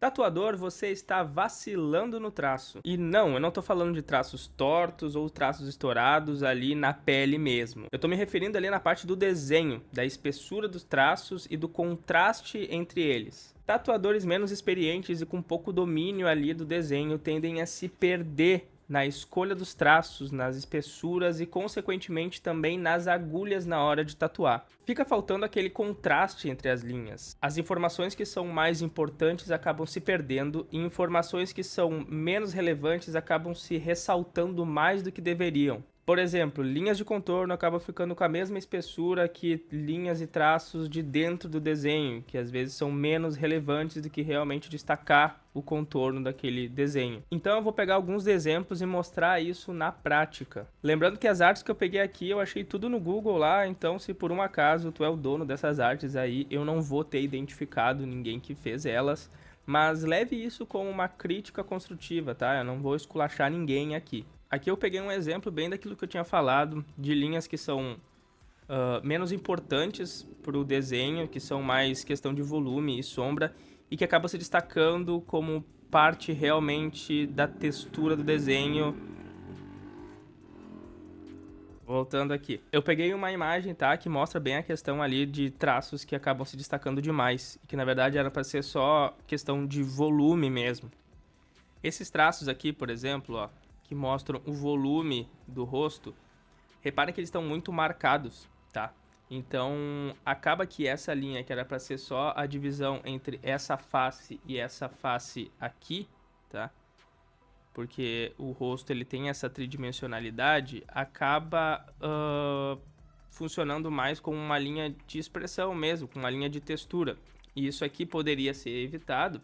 Tatuador, você está vacilando no traço. E não, eu não tô falando de traços tortos ou traços estourados ali na pele mesmo. Eu tô me referindo ali na parte do desenho, da espessura dos traços e do contraste entre eles. Tatuadores menos experientes e com pouco domínio ali do desenho tendem a se perder na escolha dos traços, nas espessuras e, consequentemente, também nas agulhas na hora de tatuar. Fica faltando aquele contraste entre as linhas. As informações que são mais importantes acabam se perdendo e informações que são menos relevantes acabam se ressaltando mais do que deveriam. Por exemplo, linhas de contorno acabam ficando com a mesma espessura que linhas e traços de dentro do desenho, que às vezes são menos relevantes do que realmente destacar o contorno daquele desenho. Então eu vou pegar alguns exemplos e mostrar isso na prática. Lembrando que as artes que eu peguei aqui eu achei tudo no Google lá, então se por um acaso tu é o dono dessas artes aí, eu não vou ter identificado ninguém que fez elas, mas leve isso como uma crítica construtiva, tá? Eu não vou esculachar ninguém aqui. Aqui eu peguei um exemplo bem daquilo que eu tinha falado, de linhas que são menos importantes para o desenho, que são mais questão de volume e sombra, e que acabam se destacando como parte realmente da textura do desenho. Voltando aqui. Eu peguei uma imagem, tá, que mostra bem a questão ali de traços que acabam se destacando demais, e que na verdade era para ser só questão de volume mesmo. Esses traços aqui, por exemplo, ó, que mostram o volume do rosto, reparem que eles estão muito marcados, tá? Então, acaba que essa linha, que era para ser só a divisão entre essa face e essa face aqui, tá? Porque o rosto ele tem essa tridimensionalidade, acaba funcionando mais como uma linha de expressão mesmo, com uma linha de textura. E isso aqui poderia ser evitado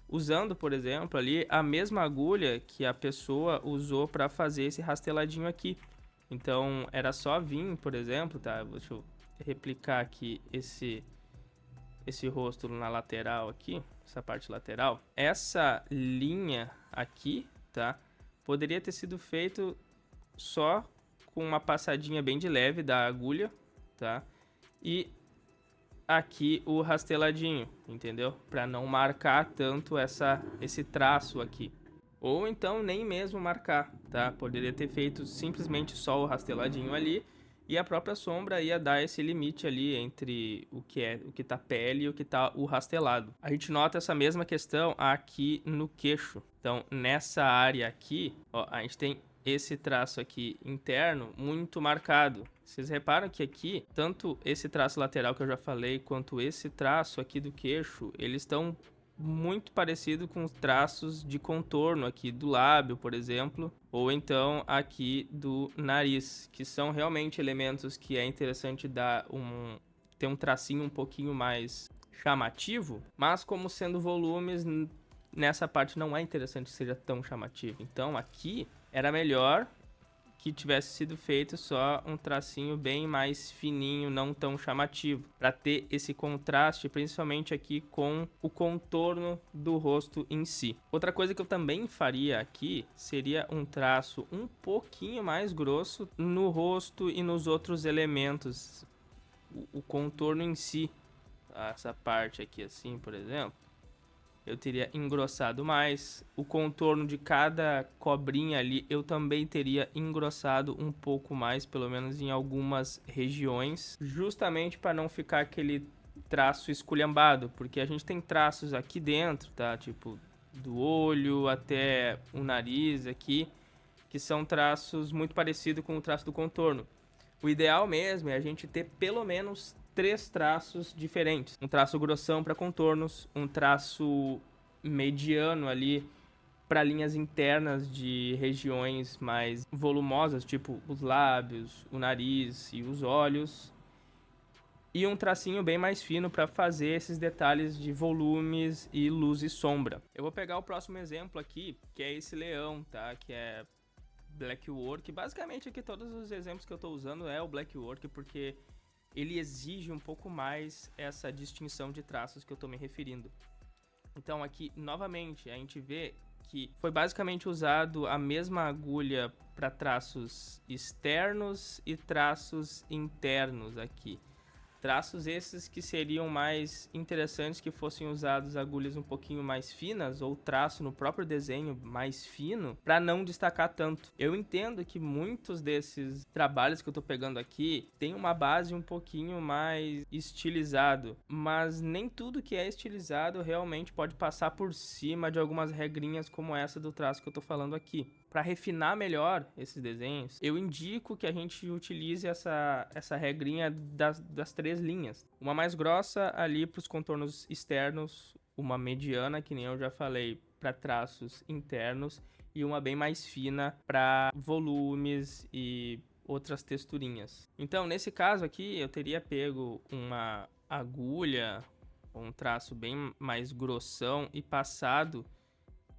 usando, por exemplo, ali a mesma agulha que a pessoa usou para fazer esse rasteladinho aqui. Então, era só vir, por exemplo, tá? Deixa eu replicar aqui esse rosto na lateral aqui, essa parte lateral. Essa linha aqui, tá? Poderia ter sido feito só com uma passadinha bem de leve da agulha, tá? E aqui o rasteladinho, entendeu? Para não marcar tanto esse traço aqui. Ou então nem mesmo marcar, tá? Poderia ter feito simplesmente só o rasteladinho ali e a própria sombra ia dar esse limite ali entre o que tá pele e o que tá o rastelado. A gente nota essa mesma questão aqui no queixo. Então, nessa área aqui, ó, a gente tem esse traço aqui interno muito marcado. Vocês reparam que aqui, tanto esse traço lateral que eu já falei, quanto esse traço aqui do queixo, eles estão muito parecidos com os traços de contorno aqui do lábio, por exemplo, ou então aqui do nariz, que são realmente elementos que é interessante ter um tracinho um pouquinho mais chamativo, mas como sendo volumes, nessa parte não é interessante que seja tão chamativo. Então aqui era melhor que tivesse sido feito só um tracinho bem mais fininho, não tão chamativo, para ter esse contraste, principalmente aqui com o contorno do rosto em si. Outra coisa que eu também faria aqui seria um traço um pouquinho mais grosso no rosto e nos outros elementos, o contorno em si, essa parte aqui assim, por exemplo. Eu teria engrossado mais. O contorno de cada cobrinha ali eu também teria engrossado um pouco mais, pelo menos em algumas regiões, justamente para não ficar aquele traço esculhambado, porque a gente tem traços aqui dentro, tá? Tipo do olho até o nariz aqui, que são traços muito parecidos com o traço do contorno. O ideal mesmo é a gente ter pelo menos 3 traços diferentes. Um traço grossão para contornos, um traço mediano ali para linhas internas de regiões mais volumosas, tipo os lábios, o nariz e os olhos, e um tracinho bem mais fino para fazer esses detalhes de volumes e luz e sombra. Eu vou pegar o próximo exemplo aqui, que é esse leão, tá? Que é Black Work. Basicamente aqui todos os exemplos que eu estou usando é o Black Work, porque ele exige um pouco mais essa distinção de traços que eu estou me referindo. Então aqui, novamente, a gente vê que foi basicamente usado a mesma agulha para traços externos e traços internos aqui. Traços esses que seriam mais interessantes que fossem usados agulhas um pouquinho mais finas ou traço no próprio desenho mais fino para não destacar tanto. Eu entendo que muitos desses trabalhos que eu tô pegando aqui tem uma base um pouquinho mais estilizado, mas nem tudo que é estilizado realmente pode passar por cima de algumas regrinhas como essa do traço que eu tô falando aqui. Para refinar melhor esses desenhos, eu indico que a gente utilize essa regrinha das 3 linhas. Uma mais grossa ali para os contornos externos, uma mediana, que nem eu já falei, para traços internos, e uma bem mais fina para volumes e outras texturinhas. Então, nesse caso aqui, eu teria pego uma agulha, um traço bem mais grossão e passado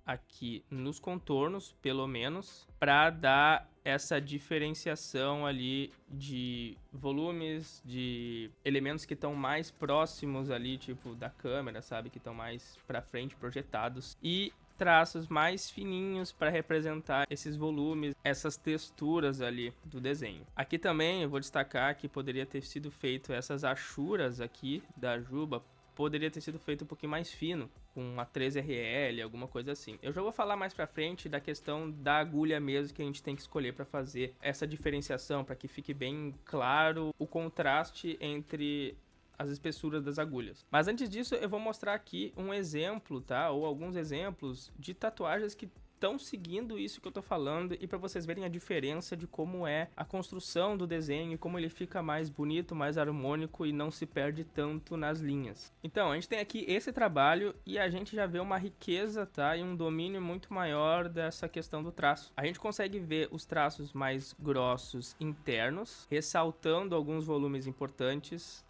aqui nos contornos, pelo menos, para dar essa diferenciação ali de volumes, de elementos que estão mais próximos ali, tipo da câmera, sabe? Que estão mais para frente, projetados. E traços mais fininhos para representar esses volumes, essas texturas ali do desenho. Aqui também eu vou destacar que poderia ter sido feito essas achuras aqui da juba, poderia ter sido feito um pouquinho mais fino, com uma 3RL, alguma coisa assim. Eu já vou falar mais pra frente da questão da agulha mesmo que a gente tem que escolher para fazer essa diferenciação, para que fique bem claro o contraste entre as espessuras das agulhas. Mas antes disso, eu vou mostrar aqui um exemplo, tá? Ou alguns exemplos de tatuagens que estão seguindo isso que eu tô falando e para vocês verem a diferença de como é a construção do desenho e como ele fica mais bonito, mais harmônico e não se perde tanto nas linhas. Então, a gente tem aqui esse trabalho e a gente já vê uma riqueza, tá? E um domínio muito maior dessa questão do traço. A gente consegue ver os traços mais grossos internos, ressaltando alguns volumes importantes.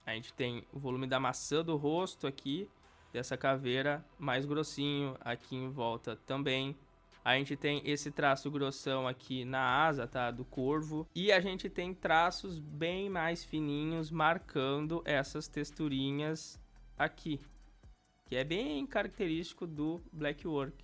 A gente tem o volume da maçã do rosto aqui, dessa caveira mais grossinho, aqui em volta também. A gente tem esse traço grossão aqui na asa, tá? Do corvo. E a gente tem traços bem mais fininhos marcando essas texturinhas aqui, que é bem característico do Blackwork.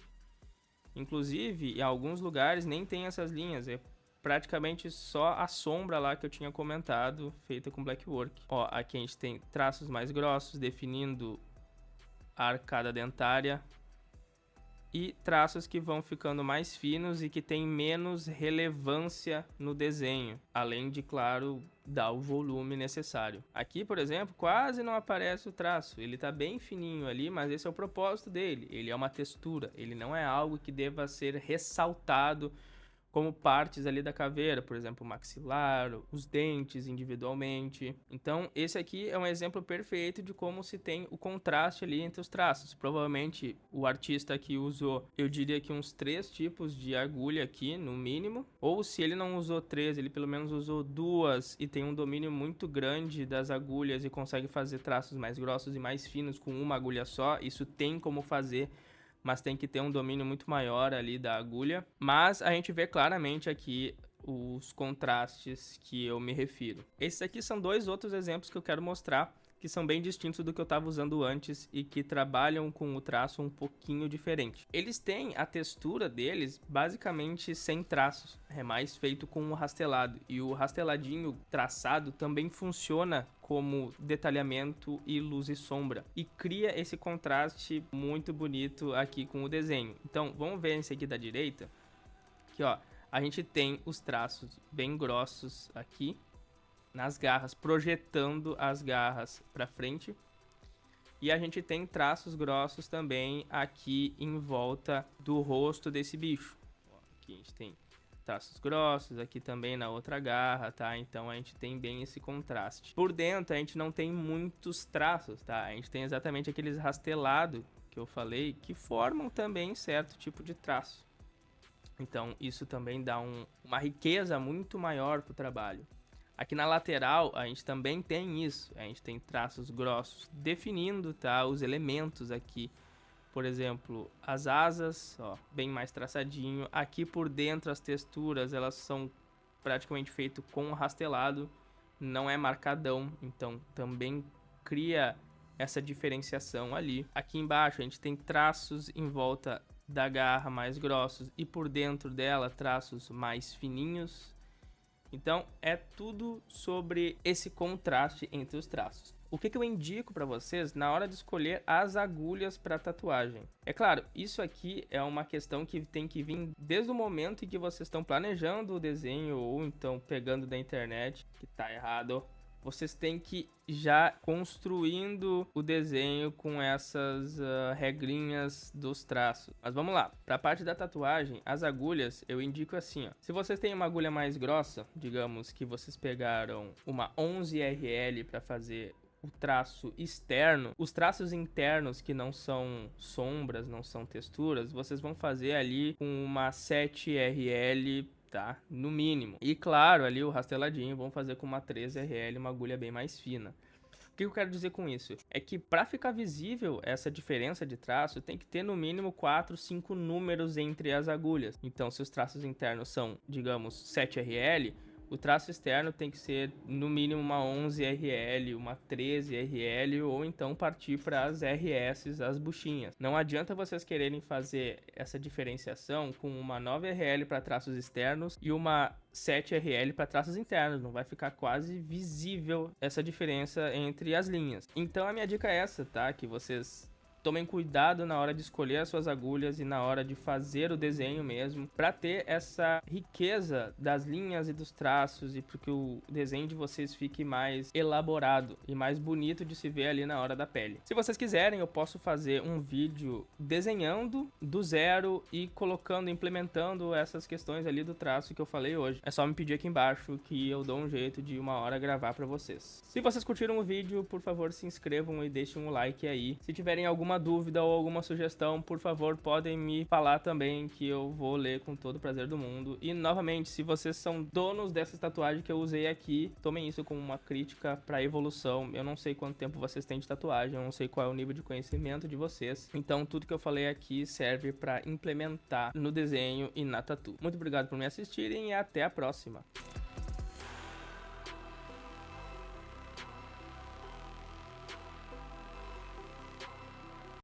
Inclusive, em alguns lugares nem tem essas linhas, é praticamente só a sombra lá que eu tinha comentado, feita com Blackwork. Ó, aqui a gente tem traços mais grossos, definindo a arcada dentária, e traços que vão ficando mais finos e que tem menos relevância no desenho, além de, claro, dar o volume necessário. Aqui, por exemplo, quase não aparece o traço, ele tá bem fininho ali, mas esse é o propósito dele, ele é uma textura, ele não é algo que deva ser ressaltado como partes ali da caveira, por exemplo, o maxilar, os dentes individualmente. Então, esse aqui é um exemplo perfeito de como se tem o contraste ali entre os traços. Provavelmente, o artista aqui usou, eu diria que uns 3 tipos de agulha aqui, no mínimo. Ou se ele não usou 3, ele pelo menos usou 2 e tem um domínio muito grande das agulhas e consegue fazer traços mais grossos e mais finos com uma agulha só. Isso tem como fazer, mas tem que ter um domínio muito maior ali da agulha. Mas a gente vê claramente aqui os contrastes que eu me refiro. Esses aqui são 2 outros exemplos que eu quero mostrar, que são bem distintos do que eu estava usando antes e que trabalham com o traço um pouquinho diferente. Eles têm a textura deles basicamente sem traços, é mais feito com o rastelado. E o rasteladinho traçado também funciona como detalhamento e luz e sombra, e cria esse contraste muito bonito aqui com o desenho. Então vamos ver esse aqui da direita, que ó, a gente tem os traços bem grossos aqui nas garras, projetando as garras para frente, e a gente tem traços grossos também aqui em volta do rosto desse bicho. Ó, aqui a gente tem traços grossos, aqui também na outra garra, tá? Então a gente tem bem esse contraste. Por dentro a gente não tem muitos traços, tá? A gente tem exatamente aqueles rastelados que eu falei, que formam também certo tipo de traço. Então isso também dá uma riqueza muito maior pro trabalho. Aqui na lateral a gente também tem isso, a gente tem traços grossos definindo, tá, os elementos aqui. Por exemplo, as asas, ó, bem mais traçadinho. Aqui por dentro as texturas, elas são praticamente feitas com rastelado, não é marcadão, então também cria essa diferenciação ali. Aqui embaixo a gente tem traços em volta da garra mais grossos e por dentro dela traços mais fininhos. Então é tudo sobre esse contraste entre os traços. O que eu indico para vocês na hora de escolher as agulhas para tatuagem? É claro, isso aqui é uma questão que tem que vir desde o momento em que vocês estão planejando o desenho ou então pegando da internet, que tá errado. Vocês têm que já construindo o desenho com essas regrinhas dos traços. Mas vamos lá, para a parte da tatuagem, as agulhas eu indico assim, ó. Se vocês têm uma agulha mais grossa, digamos que vocês pegaram uma 11RL para fazer o traço externo, os traços internos que não são sombras, não são texturas, vocês vão fazer ali com uma 7RL, tá? No mínimo. E claro, ali o rasteladinho vão fazer com uma 13RL, uma agulha bem mais fina. O que eu quero dizer com isso? É que para ficar visível essa diferença de traço, tem que ter no mínimo 4, 5 números entre as agulhas. Então, se os traços internos são, digamos, 7RL, o traço externo tem que ser no mínimo uma 11RL, uma 13RL ou então partir para as RS, as buchinhas. Não adianta vocês quererem fazer essa diferenciação com uma 9RL para traços externos e uma 7RL para traços internos, não vai ficar quase visível essa diferença entre as linhas. Então a minha dica é essa, tá? Que vocês tomem cuidado na hora de escolher as suas agulhas e na hora de fazer o desenho mesmo, para ter essa riqueza das linhas e dos traços e para que o desenho de vocês fique mais elaborado e mais bonito de se ver ali na hora da pele. Se vocês quiserem, eu posso fazer um vídeo desenhando do zero e colocando, implementando essas questões ali do traço que eu falei hoje. É só me pedir aqui embaixo que eu dou um jeito de uma hora gravar para vocês. Se vocês curtiram o vídeo, por favor, se inscrevam e deixem um like aí. Se tiverem alguma dúvida ou alguma sugestão, por favor, podem me falar também, que eu vou ler com todo o prazer do mundo. E novamente, se vocês são donos dessas tatuagens que eu usei aqui, tomem isso como uma crítica para evolução. Eu não sei quanto tempo vocês têm de tatuagem, eu não sei qual é o nível de conhecimento de vocês. Então, tudo que eu falei aqui serve para implementar no desenho e na tatu. Muito obrigado por me assistirem e até a próxima.